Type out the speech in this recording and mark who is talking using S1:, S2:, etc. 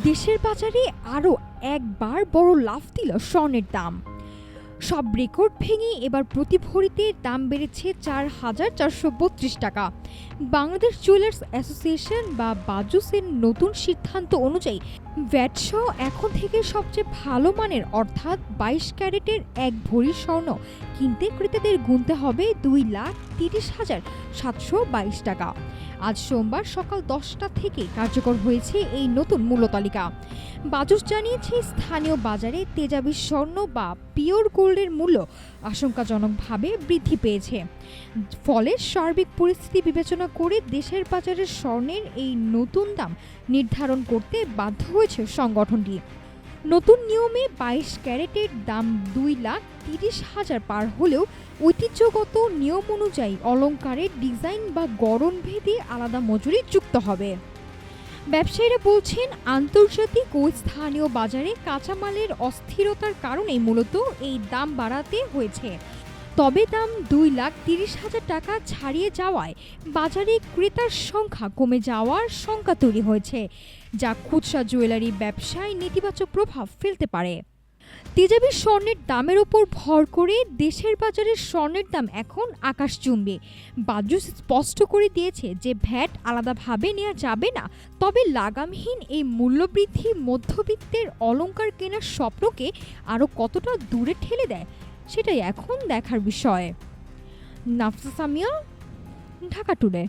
S1: দেশের বাজারে আরও একবার বড় লাফ দিল স্বর্ণের দাম। সব রেকর্ড ভেঙে এবার প্রতি ভরিতে দাম বেড়েছে 4,432 টাকা। বাংলাদেশ জুয়েলার্স অ্যাসোসিয়েশন বা বাজুসের নতুন সিদ্ধান্ত অনুযায়ী ভ্যাট সহ এখন থেকে সবচেয়ে ভালো মানের অর্থাৎ 22 ক্যারেটের এক ভরি স্বর্ণ কিনতে ক্রেতাদের গুনতে হবে 2,30,722 টাকা। আজ সোমবার সকাল 10টা থেকে কার্যকর হয়েছে এই নতুন মূল্য তালিকা। বাজুস জানিয়েছে স্থানীয় বাজারে তেজাবি স্বর্ণ বা পিওর গোল্ডের মূল্য আশঙ্কাজনকভাবে বৃদ্ধি পেয়েছে। ফলে সার্বিক পরিস্থিতি বিবেচনা করে দেশের বাজারে স্বর্ণের এই নতুন দাম নির্ধারণ করতে বাধ্য হয়েছে সংগঠনটি। নতুন নিয়মে 22 ক্যারেটের দাম 2,30,000 পার হলেও ঐতিহ্যগত নিয়ম অনুযায়ী অলংকারের ডিজাইন বা গড়ন ভেদে আলাদা মজুরি যুক্ত হবে। ব্যবসায়ীরা বলছেন, আন্তর্জাতিক ও স্থানীয় বাজারে কাঁচামালের অস্থিরতার কারণে মূলত এই দাম বাড়াতে হয়েছে। তবে দাম 2,30,000 টাকা ছাড়িয়ে যাওয়ায় বাজারে ক্রেতার সংখ্যা কমে যাওয়ার শঙ্কা তৈরি হয়েছে, যা খুচরা জুয়েলারি ব্যবসায় নেতিবাচক প্রভাব ফেলতে পারে। তেজাবি স্বর্ণের দামের উপর ভর করে দেশের বাজারে স্বর্ণের দাম এখন আকাশচুম্বী। বাজুস স্পষ্ট করে দিয়েছে যে ভ্যাট আলাদাভাবে নেওয়া যাবে না। তবে লাগামহীন এই মূল্যবৃদ্ধি মধ্যবিত্তের অলংকার কেনার স্বপ্নকে আরও কতটা দূরে ঠেলে দেয় সেটাই এখন দেখার বিষয়। নাফসা সামিয়া, ঢাকা টুডে।